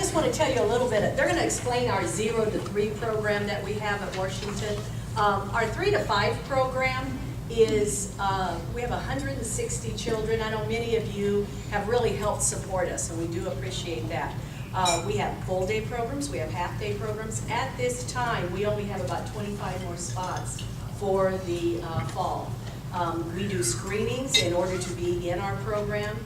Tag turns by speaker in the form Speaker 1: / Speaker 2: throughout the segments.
Speaker 1: just want to tell you a little bit. They're going to explain our 0 to 3 program that we have at Washington. Our 3 to 5 program is, we have 160 children. I know many of you have really helped support us, and we do appreciate that. We have full-day programs, we have half-day programs. At this time, we only have about 25 more spots for the fall. We do screenings in order to be in our program.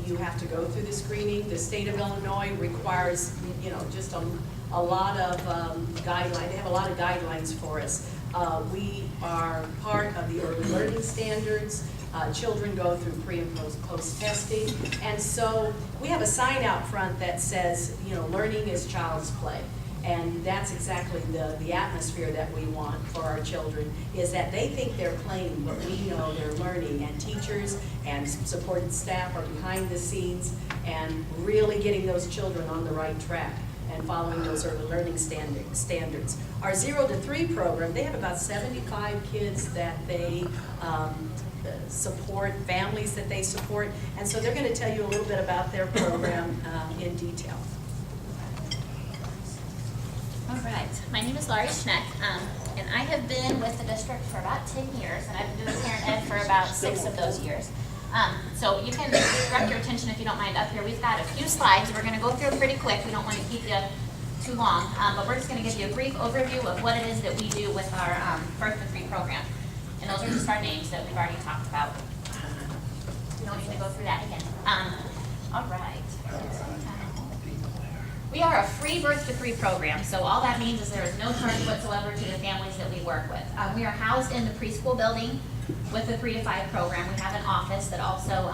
Speaker 1: You have to go through the screening. The state of Illinois requires, you know, just a lot of guidelines. They have a lot of guidelines for us. We are part of the early learning standards. Children go through pre and post testing. And so we have a sign out front that says, you know, learning is child's play. And that's exactly the atmosphere that we want for our children, is that they think they're playing, but we know they're learning. And teachers and supported staff are behind the scenes and really getting those children on the right track and following those early learning standards. Our 0 to 3 program, they have about 75 kids that they support, families that they support, and so they're going to tell you a little bit about their program in detail.
Speaker 2: All right, my name is Laurie Schneck, and I have been with the district for about 10 years, and I've been doing parent ed for about 6 of those years. So you can direct your attention, if you don't mind, up here. We've got a few slides. We're going to go through them pretty quick. We don't want to keep you too long, but we're just going to give you a brief overview of what it is that we do with our Birth to 3 program. And those are just our names that we've already talked about. We don't need to go through that again. All right. We are a free Birth to 3 program, so all that means is there is no charge whatsoever to the families that we work with. We are housed in the preschool building with the 3 to 5 program. We have an office that also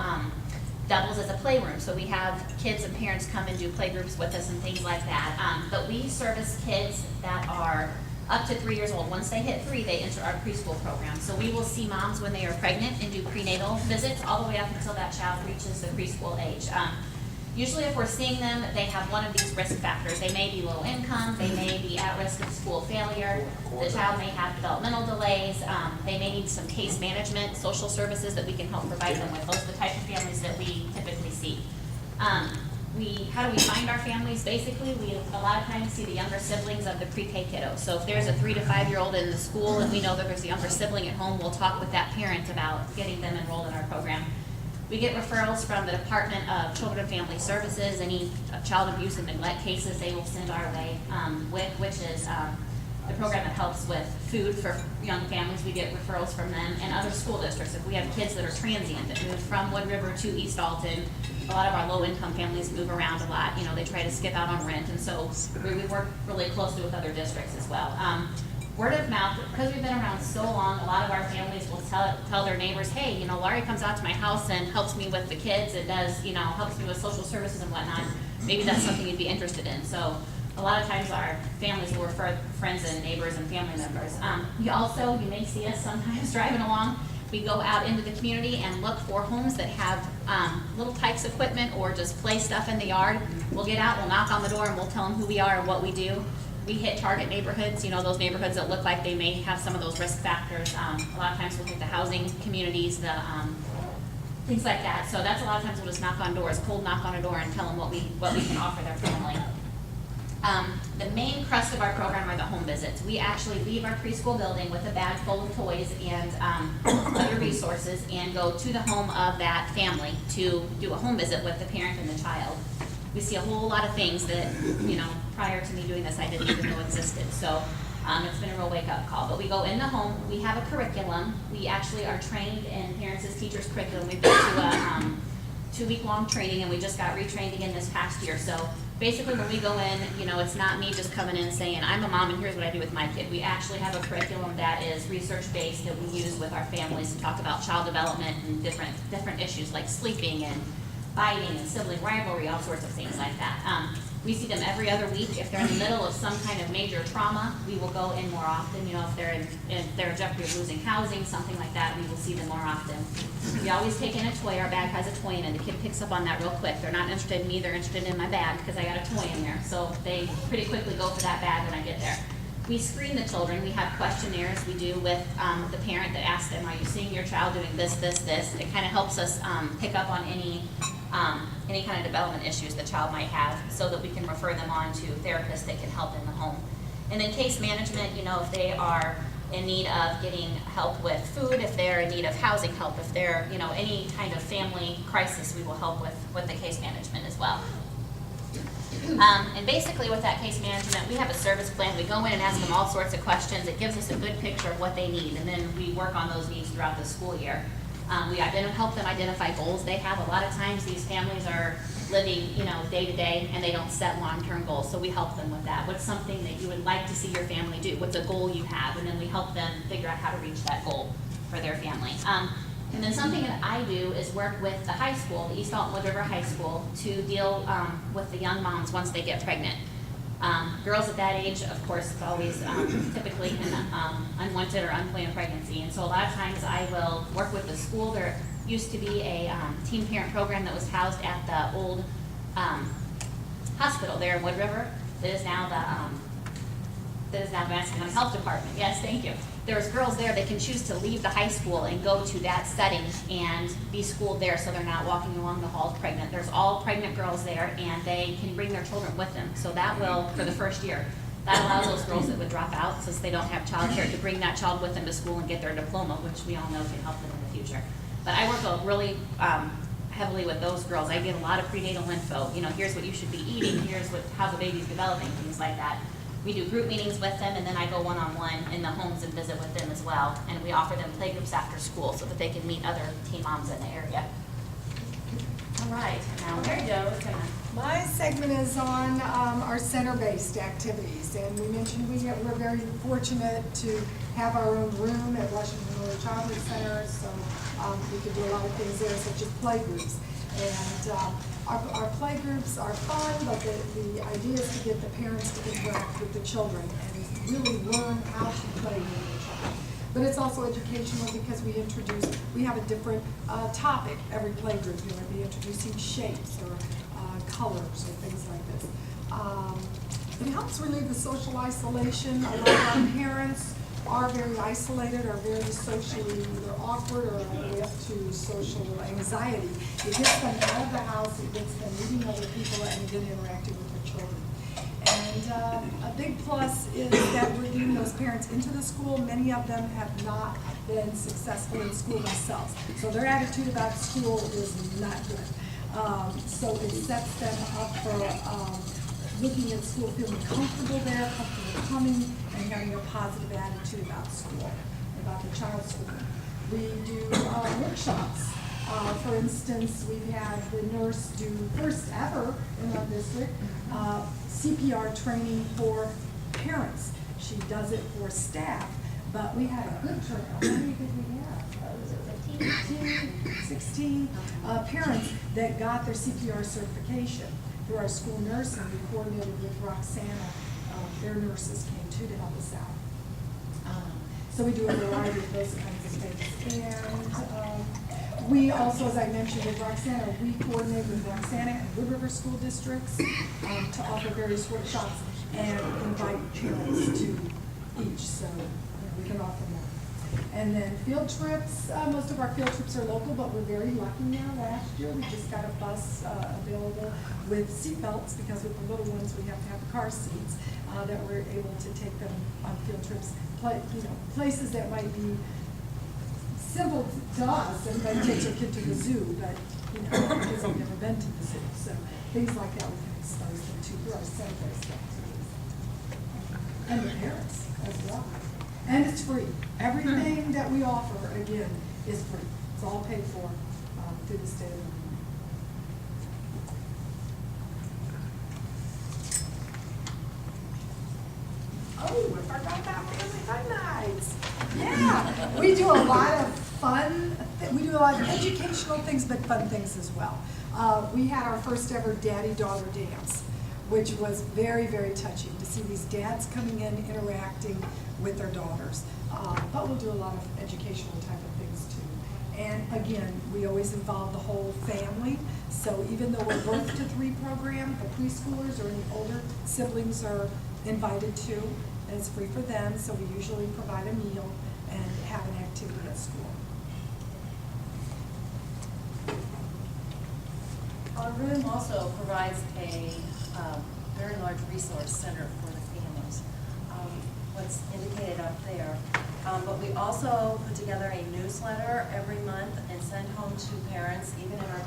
Speaker 2: doubles as a playroom, so we have kids and parents come and do playgroups with us and things like that. But we service kids that are up to 3 years old. Once they hit 3, they enter our preschool program. So we will see moms when they are pregnant and do prenatal visits all the way up until that child reaches the preschool age. Usually if we're seeing them, they have one of these risk factors. They may be low income, they may be at risk of school failure, the child may have developmental delays, they may need some case management, social services that we can help provide them with. Those are the type of families that we typically see. How do we find our families? Basically, we a lot of times see the younger siblings of the pre-K kiddos. So if there's a 3 to 5-year-old in the school and we know that there's a younger sibling at home, we'll talk with that parent about getting them enrolled in our program. We get referrals from the Department of Children and Family Services. Any child abuse and neglect cases they will send our way, which is the program that helps with food for young families. We get referrals from them and other school districts. If we have kids that are transient that move from Wood River to East Alton, a lot of our low-income families move around a lot. You know, they try to skip out on rent, and so we work really closely with other districts as well. Word of mouth, because we've been around so long, a lot of our families will tell their neighbors, hey, you know, Laurie comes out to my house and helps me with the kids and does, you know, helps me with social services and whatnot. Maybe that's something you'd be interested in. So a lot of times our families will refer friends and neighbors and family members. You may see us sometimes driving along. We go out into the community and look for homes that have little Pikes equipment or just play stuff in the yard. We'll get out, we'll knock on the door, and we'll tell them who we are and what we do. We hit target neighborhoods, you know, those neighborhoods that look like they may have some of those risk factors. A lot of times we'll hit the housing communities, things like that. So that's a lot of times we'll just knock on doors, cold knock on a door and tell them what we can offer their family. The main crust of our program are the home visits. We actually leave our preschool building with a bag full of toys and other resources and go to the home of that family to do a home visit with the parent and the child. We see a whole lot of things that, you know, prior to me doing this, I didn't even know existed. So it's been a real wake-up call. But we go in the home. We have a curriculum. We actually are trained in parents as teachers curriculum. We've been to a 2-week-long training, and we just got retrained again this past year. So basically when we go in, you know, it's not me just coming in and saying, I'm a mom and here's what I do with my kid. We actually have a curriculum that is research-based that we use with our families to talk about child development and different issues like sleeping and fighting and sibling rivalry, all sorts of things like that. We see them every other week. If they're in the middle of some kind of major trauma, we will go in more often. You know, if they're in jeopardy of losing housing, something like that, we will see them more often. We always take in a toy. Our bag has a toy in it. The kid picks up on that real quick. They're not interested in me, they're interested in my bag because I got a toy in there. So they pretty quickly go for that bag when I get there. We screen the children. We have questionnaires we do with the parent that asks them, are you seeing your child doing this, this, this? It kind of helps us pick up on any kind of development issues the child might have so that we can refer them on to therapists that can help in the home. And then case management, you know, if they are in need of getting help with food, if they're in need of housing help, if they're, you know, any kind of family crisis, we will help with the case management as well. And basically with that case management, we have a service plan. We go in and ask them all sorts of questions. It gives us a good picture of what they need, and then we work on those needs throughout the school year. We help them identify goals they have. A lot of times these families are living, you know, day to day, and they don't set long-term goals, so we help them with that. What's something that you would like to see your family do? What's a goal you have? And then we help them figure out how to reach that goal for their family. And then something that I do is work with the high school, the East Alton Wood River High School, to deal with the young moms once they get pregnant. Girls at that age, of course, it's always typically an unwanted or unplanned pregnancy. And so a lot of times I will work with the school. There used to be a teen parent program that was housed at the old hospital there in Wood River that is now the Madison County Health Department. Yes, thank you. There's girls there that can choose to leave the high school and go to that setting and be schooled there so they're not walking along the halls pregnant. There's all pregnant girls there, and they can bring their children with them. So that will, for the first year, that allows those girls that would drop out since they don't have childcare to bring that child with them to school and get their diploma, which we all know can help them in the future. But I work really heavily with those girls. I get a lot of prenatal info. You know, here's what you should be eating, here's how the baby's developing, things like that. We do group meetings with them, and then I go one-on-one in the homes and visit with them as well. And we offer them play groups after school so that they can meet other teen moms in the area. All right, now Mary Jo is gonna.
Speaker 3: My segment is on our center-based activities, and we mentioned we're very fortunate to have our own room at Washington Rural Childhood Center, so we could do a lot of things there, such as play groups. And our play groups are fun, but the idea is to get the parents to interact with the children and really learn how to play with the child. But it's also educational because we have a different topic every play group. You know, be introducing shapes or colors or things like this. It helps relieve the social isolation. A lot of our parents are very isolated, are very socially either awkward or all the way up to social anxiety. It gets them out of the house, it gets them meeting other people and then interacting with their children. And a big plus is that we're getting those parents into the school. Many of them have not been successful in school themselves. So their attitude about school is not good. So it sets them up for looking at school, feeling comfortable there, comfortable coming, and having a positive attitude about school, about the child's school. We do workshops. For instance, we've had the nurse do first ever in our district CPR training for parents. She does it for staff, but we had a good turnout. How many did we have? 15, 16 parents that got their CPR certification. Through our school nurse, and we coordinated with Roxana. Their nurses came too to help us out. So we do a variety of those kinds of things. And we also, as I mentioned with Roxana, we coordinate with Roxana and Wood River school districts to offer various workshops and invite parents to each, so we can offer more. And then field trips, most of our field trips are local, but we're very lucky now. Last year, we just got a bus available with seat belts, because with the little ones, we have to have car seats, that we're able to take them on field trips. Places that might be simple to us, everybody takes their kid to the zoo, but, kids have never been to the zoo. So things like that we can expose them to through our center-based activities. And the parents as well. And it's free. Everything that we offer, again, is free. It's all paid for through the state of Illinois. Oh, I forgot about family fun nights. Yeah, we do a lot of fun. We do a lot of educational things, but fun things as well. We had our first ever daddy-daughter dance, which was very, very touching to see these dads coming in, interacting with their daughters. But we'll do a lot of educational type of things too. And again, we always involve the whole family. So even though we're birth to 3 program, the preschoolers or any older siblings are invited to. and it's free for them, so we usually provide a meal and have an activity at school.
Speaker 4: Our room also provides a very large resource center for the families, what's indicated up there. But we also put together a newsletter every month and send home to parents, even in our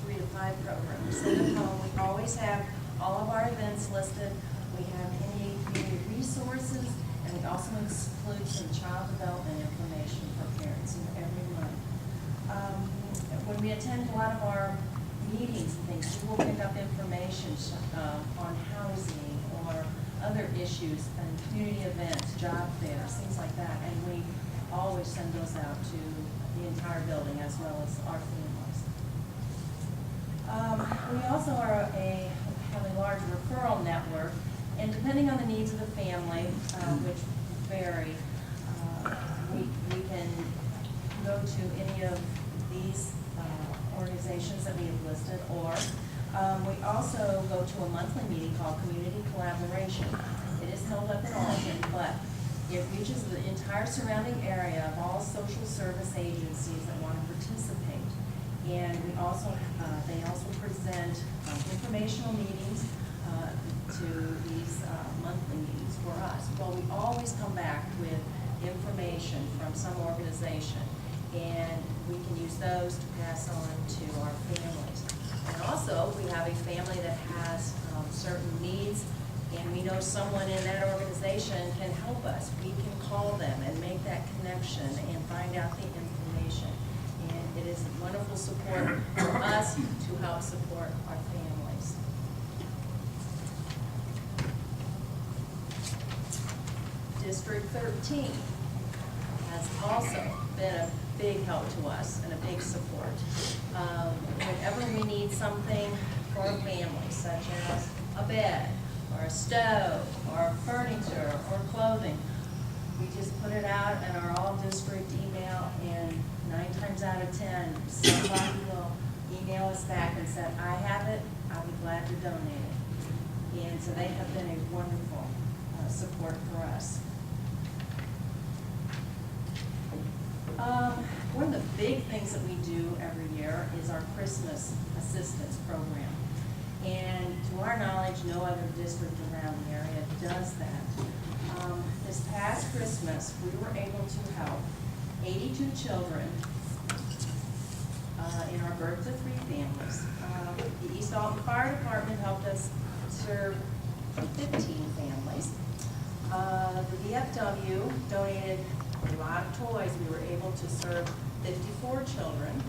Speaker 4: 3 to 5 program. We send them home. We always have all of our events listed. We have any community resources, and we also include some child development information for parents every month. When we attend a lot of our meetings and things, we will pick up information on housing or other issues and community events, job fairs, things like that, and we always send those out to the entire building as well as our families. We also have a large referral network, and depending on the needs of the family, which vary, we can go to any of these organizations that we have listed, or we also go to a monthly meeting called Community Collaboration. It is held up in Alton, but it reaches the entire surrounding area of all social service agencies that want to participate. And we also, they also present informational meetings to these monthly meetings for us. Well, we always come back with information from some organization, and we can use those to pass on to our families. And also, we have a family that has certain needs, and we know someone in that organization can help us. We can call them and make that connection and find out the information. And it is wonderful support for us to help support our families. District 13 has also been a big help to us and a big support. Whenever we need something for a family, such as a bed, or a stove, or furniture, or clothing, we just put it out in our all-district email, and 9 times out of 10, somebody will email us back and say, I have it, I'll be glad to donate it. And so they have been a wonderful support for us. One of the big things that we do every year is our Christmas assistance program. And to our knowledge, no other district around the area does that. This past Christmas, we were able to help 82 children in our birth to 3 families. The East Alton Fire Department helped us serve 15 families. The VFW donated a lot of toys. We were able to serve 54 children.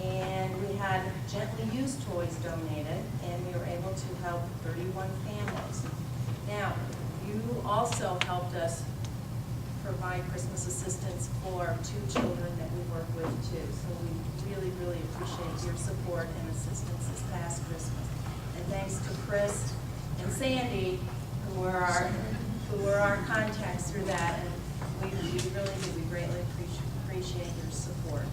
Speaker 4: And we had gently used toys donated, and we were able to help 31 families. Now, you also helped us provide Christmas assistance for 2 children that we work with too. So we really, really appreciate your support and assistance this past Christmas. And thanks to Chris and Sandy, who were our contacts through that. And we really do. We greatly appreciate your support.